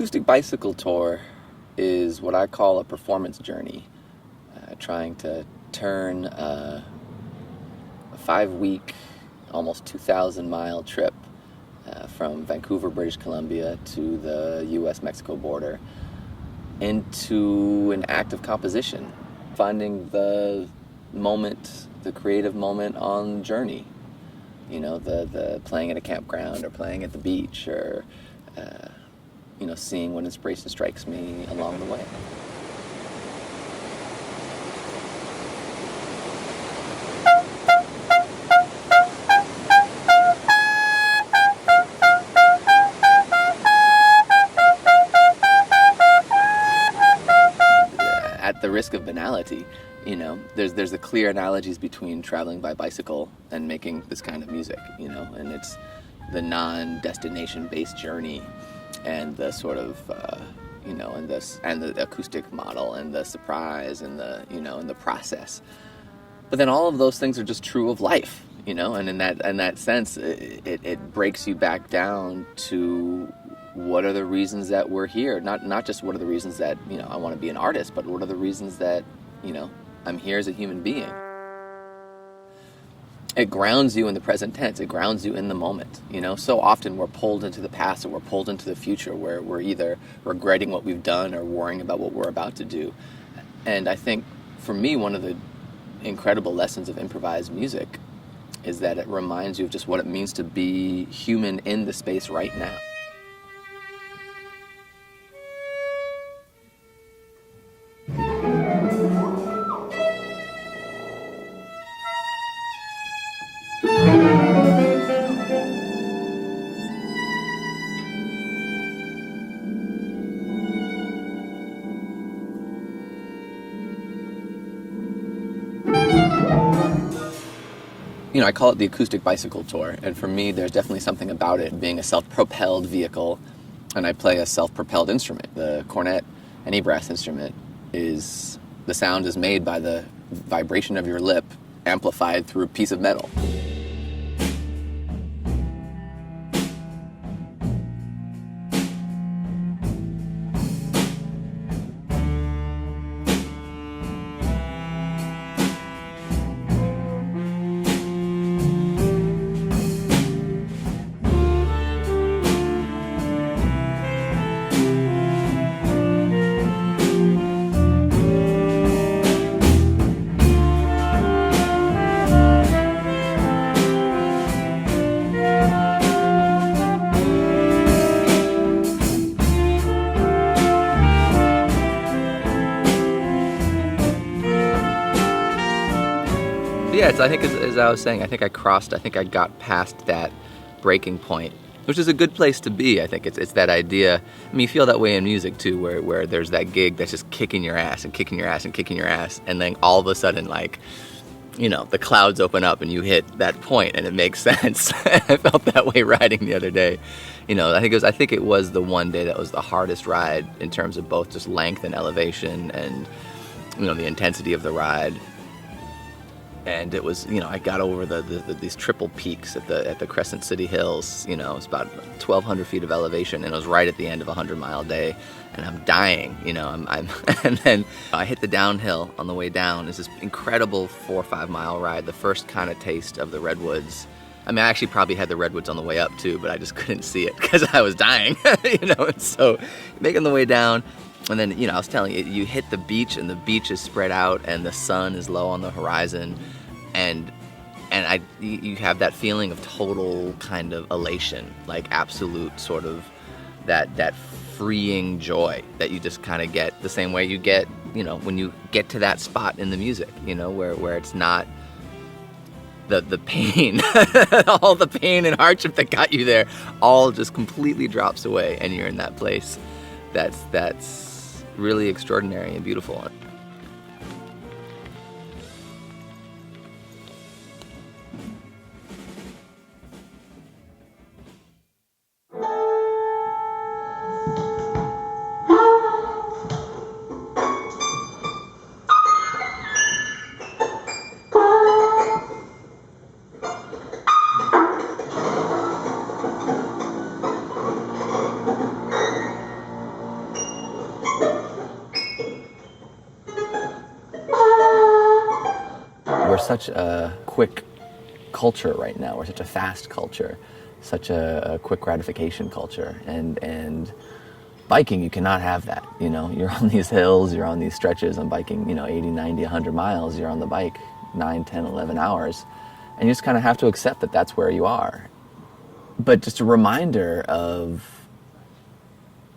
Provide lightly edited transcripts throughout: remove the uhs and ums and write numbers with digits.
Acoustic Bicycle Tour is what I call a performance journey, trying to turn a 5-week, almost 2,000-mile trip from Vancouver, British Columbia to the U.S.-Mexico border into an act of composition, finding the moment, the creative moment on journey. You know, the playing at a campground or playing at the beach or, seeing what inspiration strikes me along the way. At the risk of banality, there's the clear analogies between traveling by bicycle and making this kind of music, and it's the non-destination based journey and the sort of, and the acoustic model and the surprise and the process. But then all of those things are just true of life, and in that sense, it breaks you back down to what are the reasons that we're here? Not just what are the reasons that, I want to be an artist, but what are the reasons that, I'm here as a human being. It grounds you in the present tense. It grounds you in the moment. So often we're pulled into the past or we're pulled into the future where we're either regretting what we've done or worrying about what we're about to do. And I think for me, one of the incredible lessons of improvised music is that it reminds you of just what it means to be human in the space right now. I call it the Acoustic Bicycle Tour, and for me, there's definitely something about it being a self-propelled vehicle, and I play a self-propelled instrument. The cornet, any brass instrument, the sound is made by the vibration of your lip amplified through a piece of metal. Yeah, I think as I was saying, I think I got past that breaking point, which is a good place to be. I think it's that idea. I mean, you feel that way in music too, where there's that gig that's just kicking your ass and kicking your ass and kicking your ass, and then all of a sudden, the clouds open up and you hit that point and it makes sense. I felt that way riding the other day. I think it was the one day that was the hardest ride in terms of both just length and elevation and, the intensity of the ride. And it was, I got over these triple peaks at the Crescent City Hills. It's about 1,200 feet of elevation, and it was right at the end of a 100-mile day, and I'm dying. And then I hit the downhill on the way down. It's this incredible 4 or 5 mile ride, the first kind of taste of the redwoods. I mean, I actually probably had the redwoods on the way up too, but I just couldn't see it because I was dying. And so making the way down. And then, I was telling you, you hit the beach and the beach is spread out and the sun is low on the horizon. And you have that feeling of total kind of elation, like absolute sort of that freeing joy that you just kind of get the same way you get, when you get to that spot in the music, where it's not the pain, all the pain and hardship that got you there, all just completely drops away and you're in that place that's really extraordinary and beautiful. such a quick culture right now. We're such a fast culture, such a quick gratification culture, and biking, you cannot have that. You're on these hills, you're on these stretches. I'm biking 80, 90, 100 miles. You're on the bike 9, 10, 11 hours, and you just kind of have to accept that that's where you are. But just a reminder of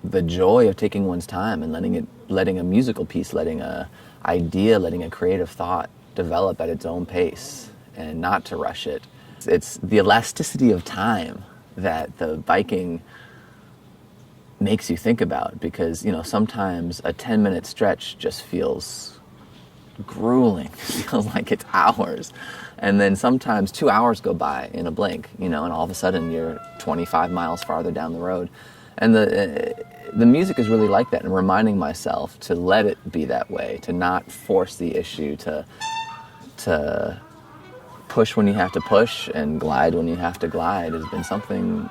the joy of taking one's time and letting a musical piece, letting a idea, letting a creative thought develop at its own pace, and not to rush it. It's the elasticity of time that the biking makes you think about, because sometimes a 10-minute stretch just feels grueling. It feels like it's hours, and then sometimes 2 hours go by in a blink, and all of a sudden you're 25 miles farther down the road. And the music is really like that, and reminding myself to let it be that way, to not force the issue, to push when you have to push and glide when you have to glide, has been something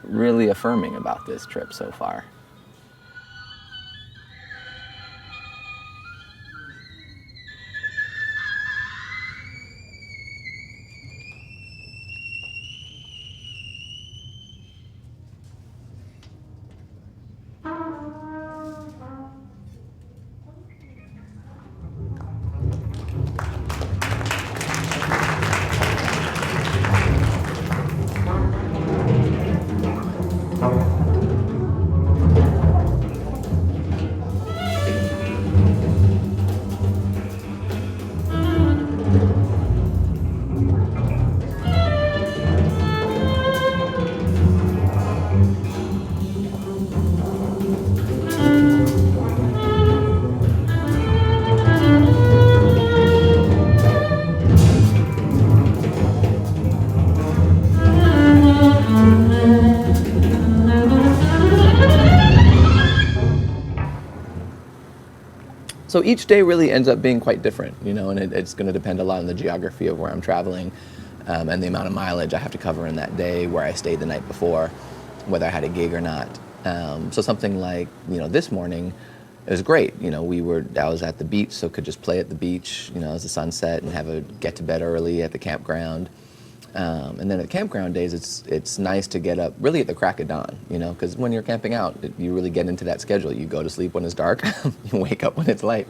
really affirming about this trip so far. So each day really ends up being quite different, and it's going to depend a lot on the geography of where I'm traveling, and the amount of mileage I have to cover in that day, where I stayed the night before, whether I had a gig or not. So something like, this morning, it was great. I was at the beach, so could just play at the beach, as the sun set, and have a get to bed early at the campground. And then at campground days, it's nice to get up really at the crack of dawn, because when you're camping out, you really get into that schedule. You go to sleep when it's dark, you wake up when it's light.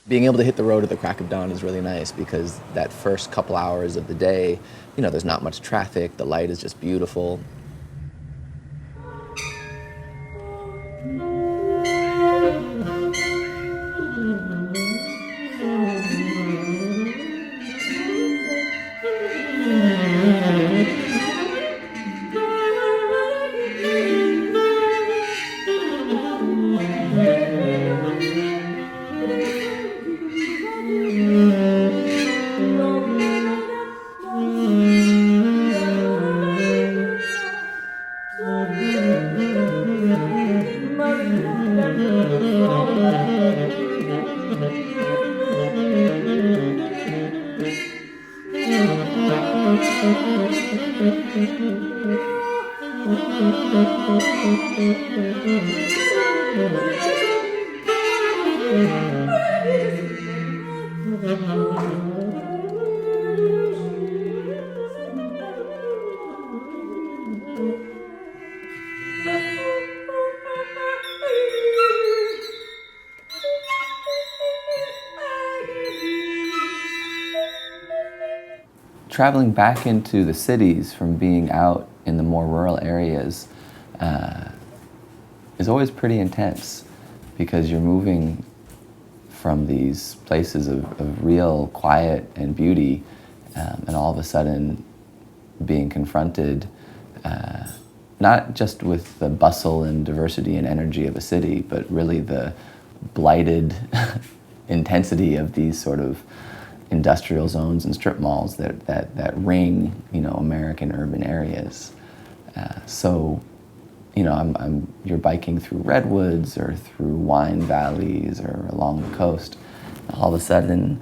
Being able to hit the road at the crack of dawn is really nice, because that first couple hours of the day, there's not much traffic, the light is just beautiful. Traveling back into the cities from being out in the more rural areas is always pretty intense, because you're moving from these places of real quiet and beauty, and all of a sudden being confronted not just with the bustle and diversity and energy of a city, but really the blighted intensity of these sort of industrial zones and strip malls that ring, American urban areas. So, you're biking through redwoods or through wine valleys or along the coast. All of a sudden,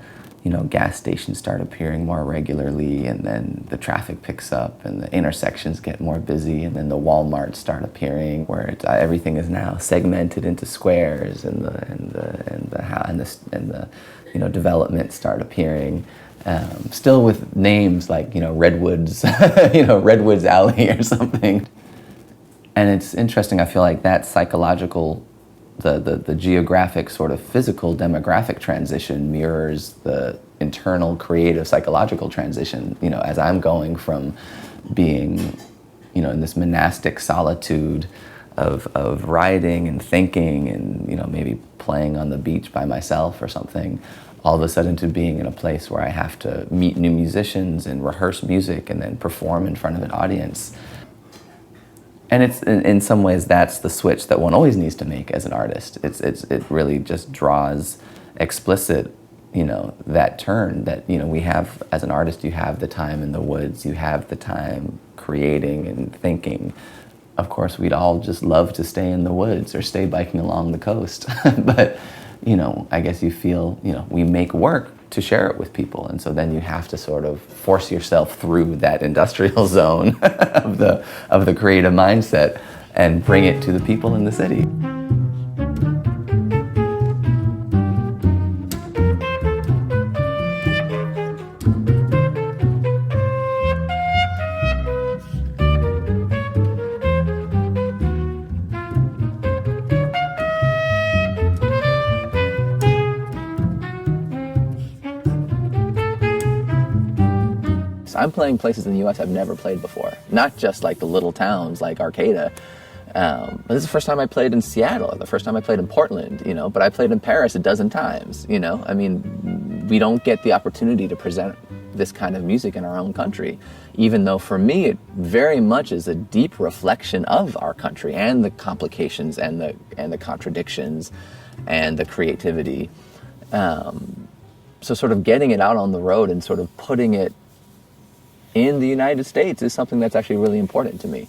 gas stations start appearing more regularly, and then the traffic picks up and the intersections get more busy, and then the Walmarts start appearing where everything is now segmented into squares, and the developments start appearing. Still with names like Redwoods, Redwoods Alley or something. And it's interesting. I feel like that psychological, the geographic sort of physical demographic transition mirrors the internal creative psychological transition. As I'm going from being, in this monastic solitude of writing and thinking and maybe playing on the beach by myself or something, all of a sudden to being in a place where I have to meet new musicians and rehearse music and then perform in front of an audience. And it's in some ways that's the switch that one always needs to make as an artist. It really just draws explicit, that turn that we have as an artist. You have the time in the woods, you have the time creating and thinking. Of course, we'd all just love to stay in the woods or stay biking along the coast, but I guess you feel we make work to share it with people, and so then you have to sort of force yourself through that industrial zone of the creative mindset and bring it to the people in the city. I'm playing places in the U.S. I've never played before. Not just like the little towns like Arcata. But this is the first time I played in Seattle, the first time I played in Portland, but I played in Paris a dozen times, I mean, we don't get the opportunity to present this kind of music in our own country, even though for me it very much is a deep reflection of our country and the complications and the contradictions and the creativity. So sort of getting it out on the road and sort of putting it in the United States is something that's actually really important to me.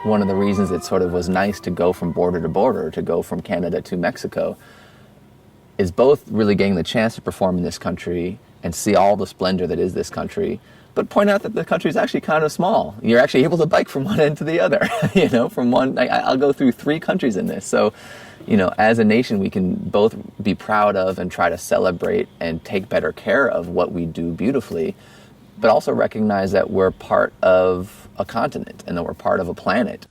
One of the reasons it sort of was nice to go from border to border, to go from Canada to Mexico, is both really getting the chance to perform in this country and see all the splendor that is this country, but point out that the country is actually kind of small. You're actually able to bike from one end to the other, I'll go through 3 countries in this. So, as a nation, we can both be proud of and try to celebrate and take better care of what we do beautifully, but also recognize that we're part of a continent and that we're part of a planet.